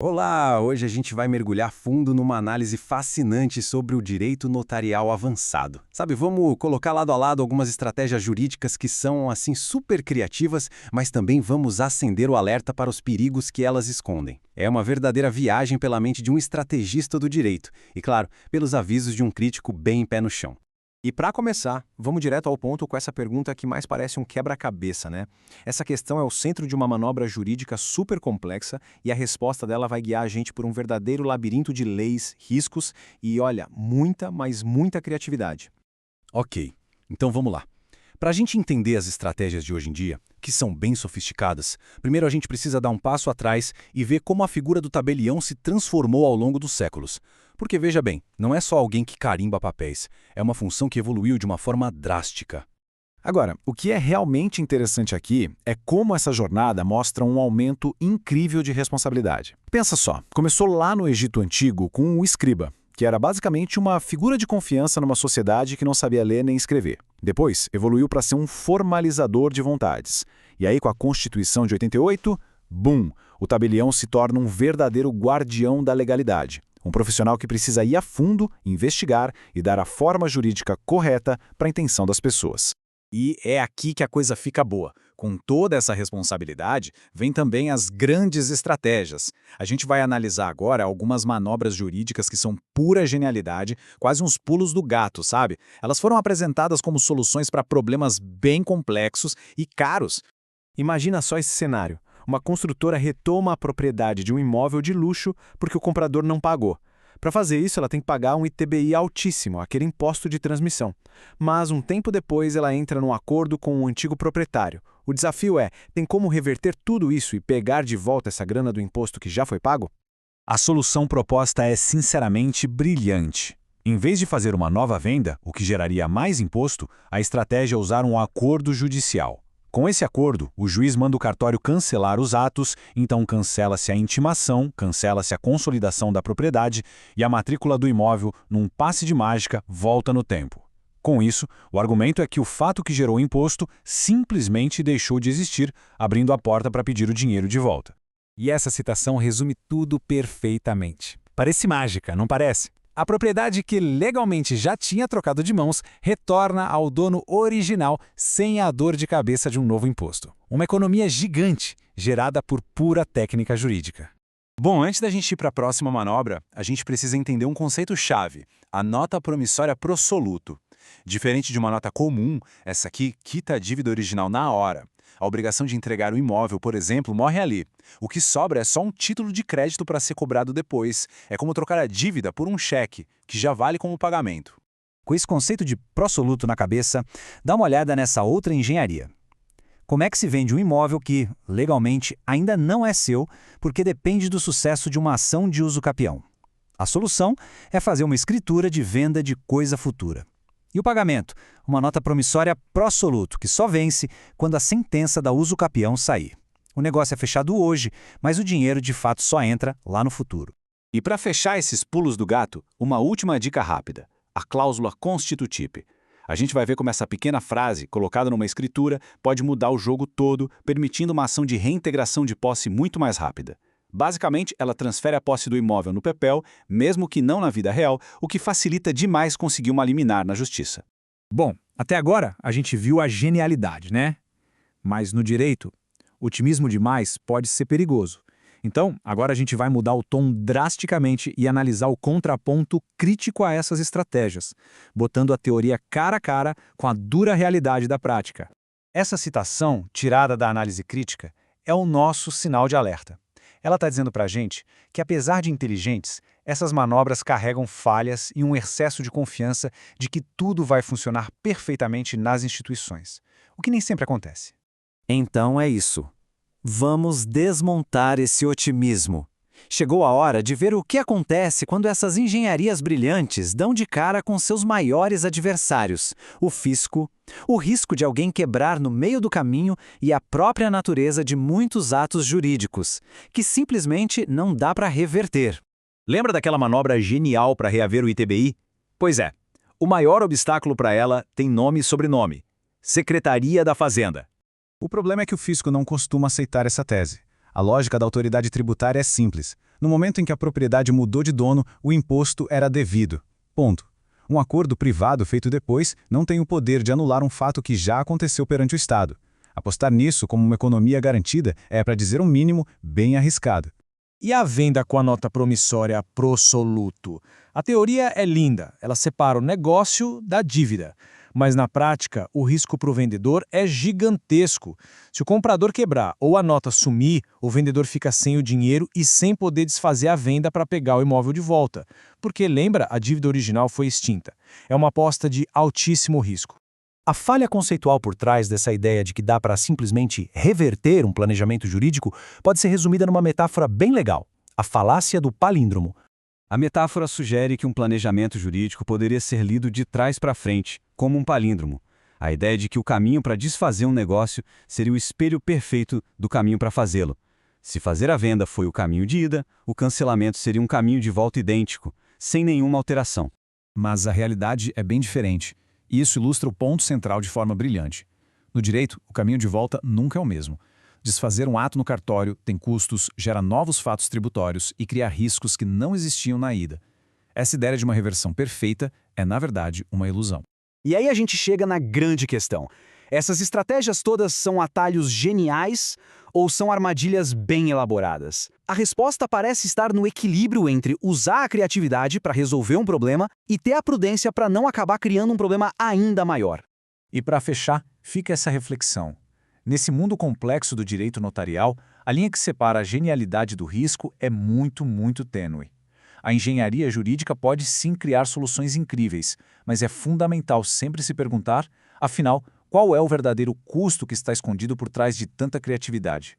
Olá! Hoje a gente vai mergulhar fundo numa análise fascinante sobre o direito notarial avançado. Sabe, vamos colocar lado a lado algumas estratégias jurídicas que são, assim, super criativas, mas também vamos acender o alerta para os perigos que elas escondem. É uma verdadeira viagem pela mente de um estrategista do direito e, claro, pelos avisos de um crítico bem pé no chão. E para começar, vamos direto ao ponto com essa pergunta que mais parece um quebra-cabeça, né? Essa questão é o centro de uma manobra jurídica super complexa e a resposta dela vai guiar a gente por um verdadeiro labirinto de leis, riscos e, olha, muita, mas muita criatividade. Ok, então vamos lá. Para a gente entender as estratégias de hoje em dia, que são bem sofisticadas, primeiro a gente precisa dar um passo atrás e ver como a figura do tabelião se transformou ao longo dos séculos. Porque, veja bem, não é só alguém que carimba papéis, é uma função que evoluiu de uma forma drástica. Agora, o que é realmente interessante aqui é como essa jornada mostra um aumento incrível de responsabilidade. Pensa só, começou lá no Egito Antigo com o escriba, que era basicamente uma figura de confiança numa sociedade que não sabia ler nem escrever. Depois, evoluiu para ser um formalizador de vontades. E aí, com a Constituição de 88, bum! O tabelião se torna um verdadeiro guardião da legalidade. Um profissional que precisa ir a fundo, investigar e dar a forma jurídica correta para a intenção das pessoas. E é aqui que a coisa fica boa. Com toda essa responsabilidade, vem também as grandes estratégias. A gente vai analisar agora algumas manobras jurídicas que são pura genialidade, quase uns pulos do gato, sabe? Elas foram apresentadas como soluções para problemas bem complexos e caros. Imagina só esse cenário. Uma construtora retoma a propriedade de um imóvel de luxo porque o comprador não pagou. Para fazer isso, ela tem que pagar um ITBI altíssimo, aquele imposto de transmissão. Mas um tempo depois, ela entra num acordo com o antigo proprietário. O desafio é, tem como reverter tudo isso e pegar de volta essa grana do imposto que já foi pago? A solução proposta é sinceramente brilhante. Em vez de fazer uma nova venda, o que geraria mais imposto, a estratégia é usar um acordo judicial. Com esse acordo, o juiz manda o cartório cancelar os atos, então cancela-se a intimação, cancela-se a consolidação da propriedade e a matrícula do imóvel, num passe de mágica, volta no tempo. Com isso, o argumento é que o fato que gerou o imposto simplesmente deixou de existir, abrindo a porta para pedir o dinheiro de volta. E essa citação resume tudo perfeitamente. Parece mágica, não parece? A propriedade que legalmente já tinha trocado de mãos retorna ao dono original sem a dor de cabeça de um novo imposto. Uma economia gigante, gerada por pura técnica jurídica. Bom, antes da gente ir para a próxima manobra, a gente precisa entender um conceito-chave, a nota promissória pro soluto. Diferente de uma nota comum, essa aqui quita a dívida original na hora. A obrigação de entregar o imóvel, por exemplo, morre ali. O que sobra é só um título de crédito para ser cobrado depois. É como trocar a dívida por um cheque, que já vale como pagamento. Com esse conceito de pró-soluto na cabeça, dá uma olhada nessa outra engenharia. Como é que se vende um imóvel que, legalmente, ainda não é seu, porque depende do sucesso de uma ação de uso capião? A solução é fazer uma escritura de venda de coisa futura. E o pagamento? Uma nota promissória pró-soluto, que só vence quando a sentença da uso capião sair. O negócio é fechado hoje, mas o dinheiro de fato só entra lá no futuro. E para fechar esses pulos do gato, uma última dica rápida, a cláusula constitutive. A gente vai ver como essa pequena frase, colocada numa escritura, pode mudar o jogo todo, permitindo uma ação de reintegração de posse muito mais rápida. Basicamente, ela transfere a posse do imóvel no papel, mesmo que não na vida real, o que facilita demais conseguir uma liminar na justiça. Bom, até agora a gente viu a genialidade, né? Mas no direito, otimismo demais pode ser perigoso. Então, agora a gente vai mudar o tom drasticamente e analisar o contraponto crítico a essas estratégias, botando a teoria cara a cara com a dura realidade da prática. Essa citação, tirada da análise crítica, é o nosso sinal de alerta. Ela está dizendo para a gente que, apesar de inteligentes, essas manobras carregam falhas e um excesso de confiança de que tudo vai funcionar perfeitamente nas instituições, o que nem sempre acontece. Então é isso. Vamos desmontar esse otimismo. Chegou a hora de ver o que acontece quando essas engenharias brilhantes dão de cara com seus maiores adversários, o fisco, o risco de alguém quebrar no meio do caminho e a própria natureza de muitos atos jurídicos, que simplesmente não dá para reverter. Lembra daquela manobra genial para reaver o ITBI? Pois é, o maior obstáculo para ela tem nome e sobrenome: Secretaria da Fazenda. O problema é que o fisco não costuma aceitar essa tese. A lógica da autoridade tributária é simples. No momento em que a propriedade mudou de dono, o imposto era devido. Ponto. Um acordo privado feito depois não tem o poder de anular um fato que já aconteceu perante o Estado. Apostar nisso como uma economia garantida é, para dizer o mínimo, bem arriscado. E a venda com a nota promissória pro soluto? A teoria é linda, ela separa o negócio da dívida. Mas na prática, o risco para o vendedor é gigantesco. Se o comprador quebrar ou a nota sumir, o vendedor fica sem o dinheiro e sem poder desfazer a venda para pegar o imóvel de volta. Porque, lembra, a dívida original foi extinta. É uma aposta de altíssimo risco. A falha conceitual por trás dessa ideia de que dá para simplesmente reverter um planejamento jurídico pode ser resumida numa metáfora bem legal: a falácia do palíndromo. A metáfora sugere que um planejamento jurídico poderia ser lido de trás para frente, como um palíndromo. A ideia de que o caminho para desfazer um negócio seria o espelho perfeito do caminho para fazê-lo. Se fazer a venda foi o caminho de ida, o cancelamento seria um caminho de volta idêntico, sem nenhuma alteração. Mas a realidade é bem diferente, e isso ilustra o ponto central de forma brilhante. No direito, o caminho de volta nunca é o mesmo. Desfazer um ato no cartório tem custos, gera novos fatos tributórios e cria riscos que não existiam na ida. Essa ideia de uma reversão perfeita é, na verdade, uma ilusão. E aí a gente chega na grande questão. Essas estratégias todas são atalhos geniais ou são armadilhas bem elaboradas? A resposta parece estar no equilíbrio entre usar a criatividade para resolver um problema e ter a prudência para não acabar criando um problema ainda maior. E para fechar, fica essa reflexão. Nesse mundo complexo do direito notarial, a linha que separa a genialidade do risco é muito, muito tênue. A engenharia jurídica pode sim criar soluções incríveis, mas é fundamental sempre se perguntar, afinal, qual é o verdadeiro custo que está escondido por trás de tanta criatividade?